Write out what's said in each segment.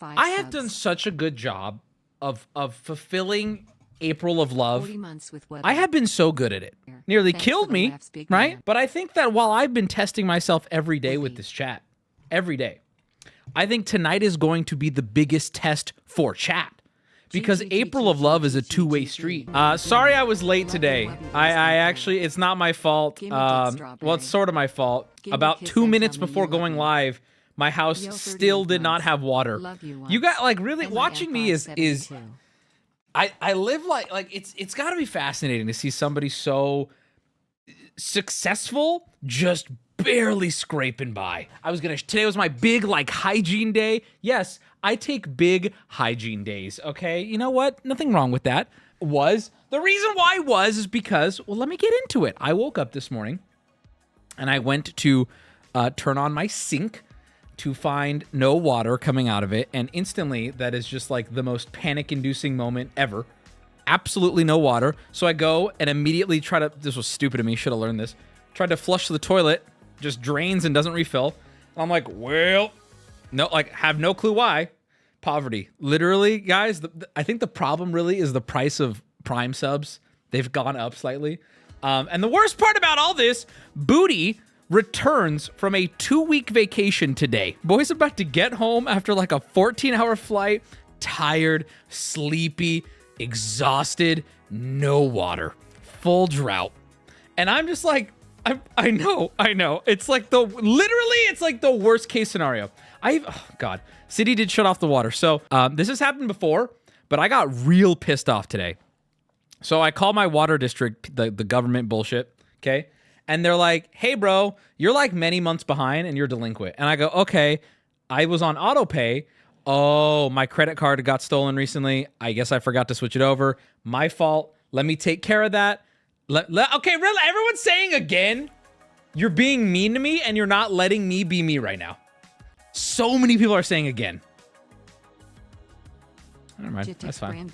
I have done such a good job of fulfilling April of love. I have been so good at it. Nearly killed me, right? But I think that while I've been testing myself every day with this chat, every day, I think tonight is going to be the biggest test for chat. Because April of love is a two-way street. Sorry I was late today. I actually, it's not my fault. Well, it's sort of my fault. About 2 minutes before going live, my house still did not have water. You got, like, really, watching me is I live like it's got to be fascinating to see somebody so successful just barely scraping by. Today was my big, like, hygiene day. Yes, I take big hygiene days, okay? You know what? Nothing wrong with that. The reason why is because, well, let me get into it. I woke up this morning and I went to turn on my sink to find no water coming out of it. And instantly, that is just like the most panic-inducing moment ever. Absolutely no water. So I go and immediately this was stupid of me, should have learned this. Tried to flush the toilet, just drains and doesn't refill. I'm like, well, no, like, have no clue why. Poverty. Literally, guys, I think the problem really is the price of Prime subs. They've gone up slightly. And the worst part about all this, Booty returns from a 2-week vacation today. Boy's about to get home after like a 14-hour flight, tired, sleepy, exhausted, no water, full drought. And I'm just like, I know. It's like it's like the worst case scenario. Oh God, City did shut off the water. So this has happened before, but I got real pissed off today. So I call my water district, the government bullshit, okay? And they're like, hey, bro, you're like many months behind and you're delinquent. And I go, okay, I was on auto pay. Oh, my credit card got stolen recently. I guess I forgot to switch it over. My fault. Let me take care of that. Okay, really? Everyone's saying again, you're being mean to me and you're not letting me be me right now. So many people are saying again. Never mind. That's fine.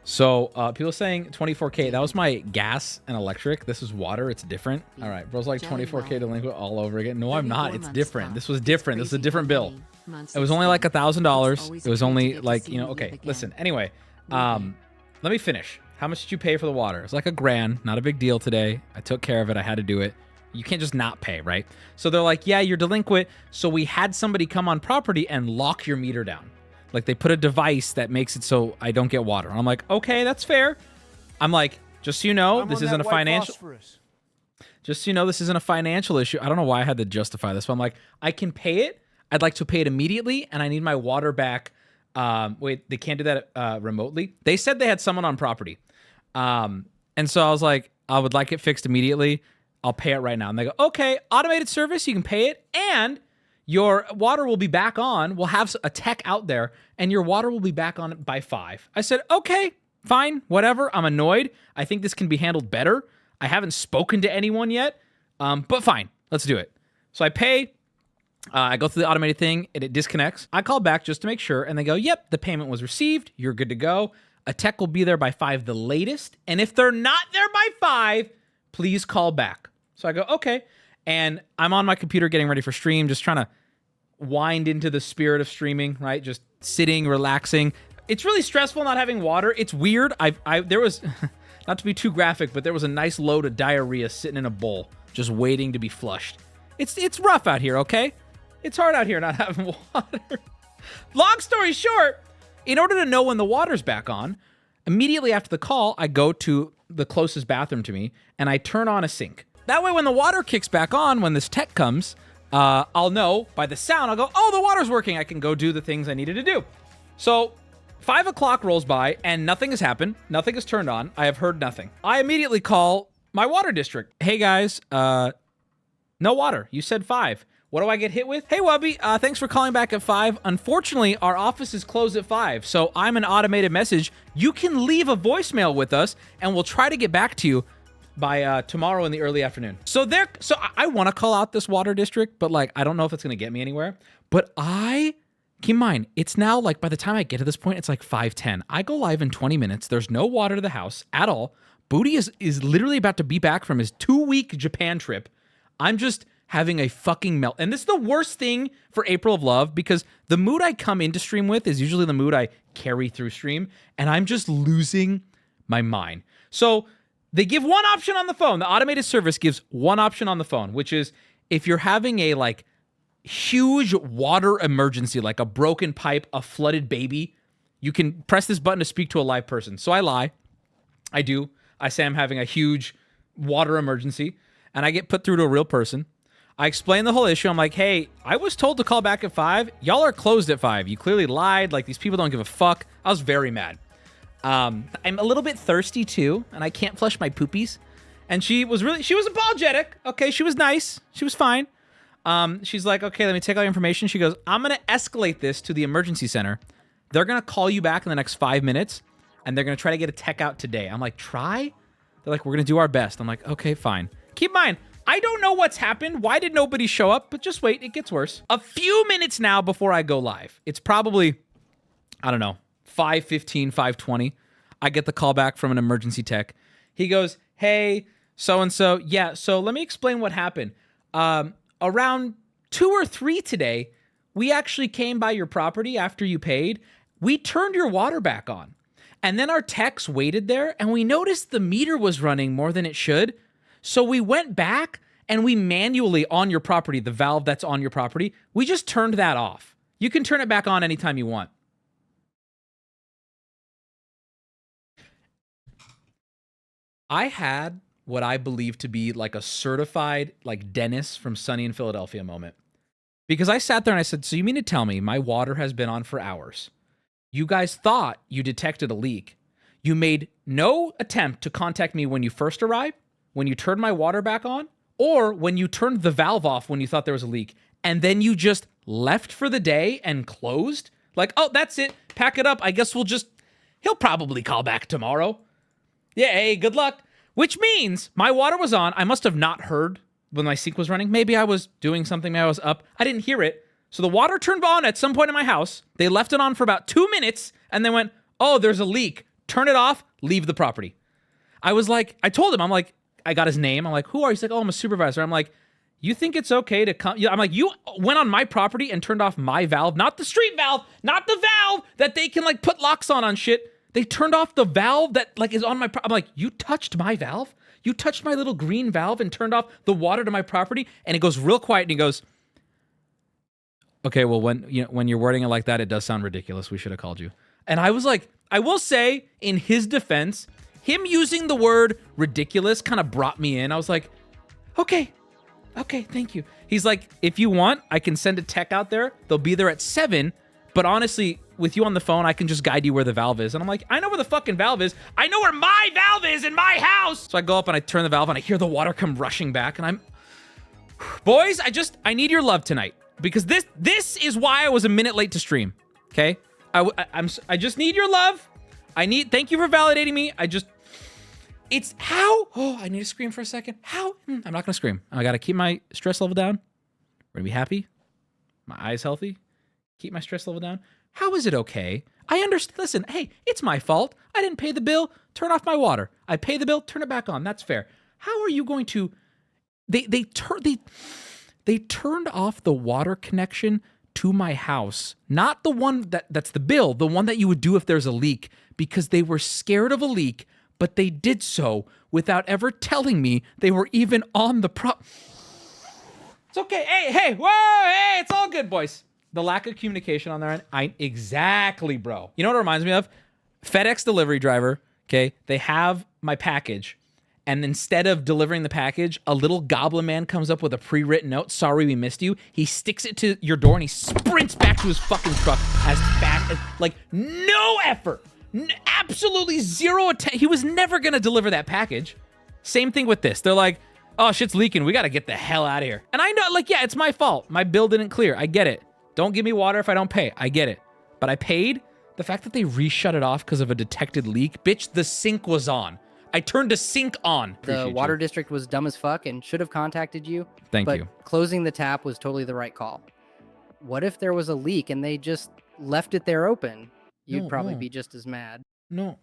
So people saying 24K. That was my gas and electric. This is water. It's different. All right. Bro's like 24K delinquent all over again. No, I'm not. It's different. This was different. This is a different bill. It was only like $1,000. It was only like, okay, listen. Anyway, let me finish. How much did you pay for the water? It was like $1,000. Not a big deal today. I took care of it. I had to do it. You can't just not pay, right? So they're like, yeah, you're delinquent. So we had somebody come on property and lock your meter down. Like, they put a device that makes it so I don't get water. I'm like, okay, that's fair. I'm like, just so you know, this isn't a financial... Just so you know, this isn't a financial issue. I don't know why I had to justify this, but I'm like, I can pay it. I'd like to pay it immediately, and I need my water back. Wait, they can't do that remotely? They said they had someone on property. And so I was like, I would like it fixed immediately. I'll pay it right now. And they go, okay, automated service, you can pay it, and your water will be back on. We'll have a tech out there, and your water will be back on by 5. I said, okay, fine, whatever. I'm annoyed. I think this can be handled better. I haven't spoken to anyone yet, but fine, let's do it. So I pay. I go through the automated thing, and it disconnects. I call back just to make sure, and they go, yep, the payment was received. You're good to go. A tech will be there by 5 the latest, and if they're not there by 5, please call back. So I go, okay, and I'm on my computer getting ready for stream, just trying to wind into the spirit of streaming, right? Just sitting, relaxing. It's really stressful not having water. It's weird. There was, not to be too graphic, but there was a nice load of diarrhea sitting in a bowl, just waiting to be flushed. It's rough out here, okay? It's hard out here not having water. Long story short, in order to know when the water's back on, immediately after the call, I go to the closest bathroom to me, and I turn on a sink. That way, when the water kicks back on, when this tech comes, I'll know by the sound. I'll go, oh, the water's working. I can go do the things I needed to do. So 5 o'clock rolls by and nothing has happened. Nothing has turned on. I have heard nothing. I immediately call my water district. Hey guys, no water. You said 5. What do I get hit with? Hey Wubby, thanks for calling back at 5. Unfortunately, our office is closed at 5. So I'm an automated message. You can leave a voicemail with us and we'll try to get back to you by tomorrow in the early afternoon. So I want to call out this water district, but like, I don't know if it's going to get me anywhere. But keep in mind, it's now like, by the time I get to this point, it's like 5:10. I go live in 20 minutes. There's no water to the house at all. Booty is literally about to be back from his 2-week Japan trip. I'm just having a fucking melt. And this is the worst thing for April of Love because the mood I come into stream with is usually the mood I carry through stream, and I'm just losing my mind. So they give one option on the phone. The automated service gives one option on the phone, which is if you're having a like huge water emergency, like a broken pipe, a flooded baby, you can press this button to speak to a live person. So I lie. I do. I say I'm having a huge water emergency, and I get put through to a real person. I explain the whole issue. I'm like, hey, I was told to call back at 5. Y'all are closed at 5. You clearly lied. Like, these people don't give a fuck. I was very mad. I'm a little bit thirsty, too, and I can't flush my poopies. And she was apologetic. Okay, she was nice. She was fine. She's like, okay, let me take all your information. She goes, I'm going to escalate this to the emergency center. They're going to call you back in the next 5 minutes, and they're going to try to get a tech out today. I'm like, try? They're like, we're going to do our best. I'm like, okay, fine. Keep in mind, I don't know what's happened. Why did nobody show up? But just wait, it gets worse. A few minutes now before I go live. It's probably, I don't know, 5:15, 5:20. I get the call back from an emergency tech. He goes, hey, so-and-so. Yeah, so let me explain what happened. Around 2 or 3 today, we actually came by your property after you paid. We turned your water back on. And then our techs waited there, and we noticed the meter was running more than it should. So we went back, and we manually, on your property, the valve that's on your property, we just turned that off. You can turn it back on anytime you want. I had what I believe to be like a certified, like Dennis from Sunny in Philadelphia moment. Because I sat there and I said, so you mean to tell me my water has been on for hours? You guys thought you detected a leak. You made no attempt to contact me when you first arrived, when you turned my water back on, or when you turned the valve off when you thought there was a leak. And then you just left for the day and closed? Like, oh, that's it. Pack it up. I guess he'll probably call back tomorrow. Yeah, hey, good luck. Which means my water was on. I must have not heard when my sink was running. Maybe I was doing something. Maybe I was up. I didn't hear it. So the water turned on at some point in my house. They left it on for about 2 minutes and then went, oh, there's a leak. Turn it off. Leave the property. I was like, I told him, I'm like, I got his name. I'm like, who are you? He's like, oh, I'm a supervisor. I'm like, you think it's okay to come? I'm like, you went on my property and turned off my valve, not the street valve, not the valve that they can like put locks on shit. They turned off the valve that like is on my I'm like, you touched my valve? You touched my little green valve and turned off the water to my property? And it goes real quiet and he goes, okay, well, when you're wording it like that, it does sound ridiculous. We should have called you. And I was like, I will say in his defense, him using the word ridiculous kind of brought me in. I was like, okay, thank you. He's like, if you want, I can send a tech out there. They'll be there at 7. But honestly, with you on the phone, I can just guide you where the valve is. And I'm like, I know where the fucking valve is. I know where my valve is in my house. So I go up and I turn the valve and I hear the water come rushing back. And I'm, boys, I need your love tonight. Because this is why I was a minute late to stream. Okay? I just need your love. Thank you for validating me. It's how, I need to scream for a second. How? I'm not gonna scream. I gotta keep my stress level down. We're gonna be happy. My eyes healthy. Keep my stress level down. How is it okay? I understand. Listen, hey, it's my fault. I didn't pay the bill. Turn off my water. I pay the bill. Turn it back on. That's fair. How are you going to? They turned off the water connection to my house, not the one that's the bill, the one that you would do if there's a leak, because they were scared of a leak, but they did so without ever telling me they were even on the It's okay. Hey, whoa, hey, it's all good, boys. The lack of communication on their end, exactly, bro. You know what it reminds me of? FedEx delivery driver, okay? They have my package, and instead of delivering the package, a little goblin man comes up with a pre-written note, sorry we missed you. He sticks it to your door, and he sprints back to his fucking truck as fast as, like, no effort. Absolutely zero attention. He was never going to deliver that package. Same thing with this. They're like, oh, shit's leaking. We got to get the hell out of here. And I know, like, yeah, it's my fault. My bill didn't clear. I get it. Don't give me water if I don't pay. I get it. But I paid. The fact that they re-shut it off because of a detected leak, bitch, the sink was on. I turned the sink on. The water district was dumb as fuck and should have contacted you. Thank you. But closing the tap was totally the right call. What if there was a leak and they just left it there open? You'd probably be just as mad. No.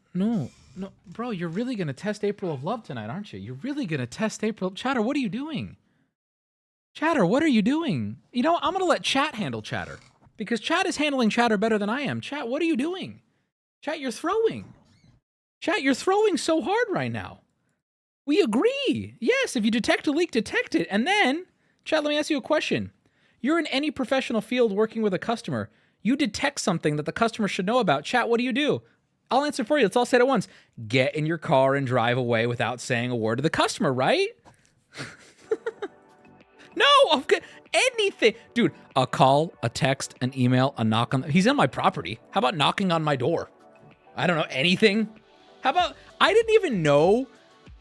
Bro, you're really going to test April of Love tonight, aren't you? You're really going to test April. Chatter, what are you doing? Chatter, what are you doing? You know, I'm going to let chat handle chatter because chat is handling chatter better than I am. Chat, what are you doing? Chat, you're throwing. Chat, you're throwing so hard right now. We agree. Yes, if you detect a leak, detect it. And then, chat, let me ask you a question. You're in any professional field working with a customer. You detect something that the customer should know about. Chat, what do? I'll answer for you. Let's all say it at once. Get in your car and drive away without saying a word to the customer, right? No, anything. Dude, a call, a text, an email, a knock on... He's on my property. How about knocking on my door? I don't know, anything? How about... I didn't even know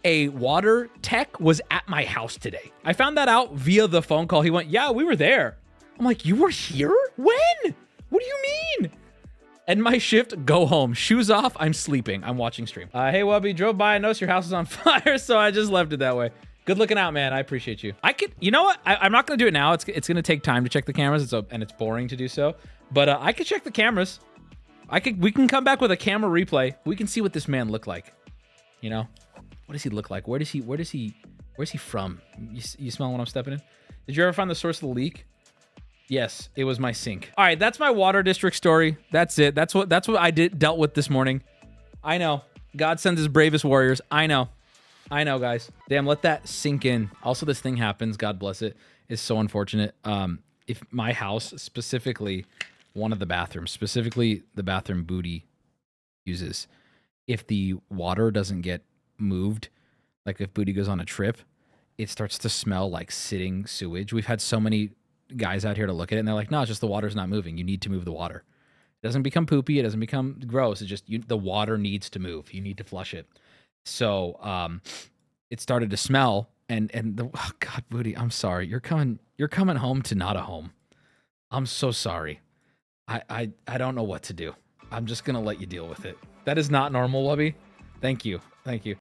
a water tech was at my house today. I found that out via the phone call. He went, yeah, we were there. I'm like, you were here? When? What do you mean? And my shift, go home. Shoes off, I'm sleeping. I'm watching stream. Hey, Wubby, drove by. I noticed your house is on fire, so I just left it that way. Good looking out, man. I appreciate you. You know what? I'm not going to do it now. It's going to take time to check the cameras, and it's boring to do so. But I could check the cameras. We can come back with a camera replay. We can see what this man looked like. You know? What does he look like? Where's he from? You smell what I'm stepping in? Did you ever find the source of the leak? Yes, it was my sink. All right, that's my water district story. That's it. That's what I dealt with this morning. I know. God sends his bravest warriors. I know, guys. Damn, let that sink in. Also, this thing happens. God bless it. It's so unfortunate. If my house, specifically one of the bathrooms, specifically the bathroom Booty uses, if the water doesn't get moved, like if Booty goes on a trip, it starts to smell like sitting sewage. We've had so many guys out here to look at it, and they're like, no, it's just the water's not moving. You need to move the water. It doesn't become poopy. It doesn't become gross. It's just the water needs to move. You need to flush it. So it started to smell, and oh God, Booty, I'm sorry. You're coming home to not a home. I'm so sorry. I don't know what to do. I'm just gonna let you deal with it. That is not normal, Wubby. Thank you.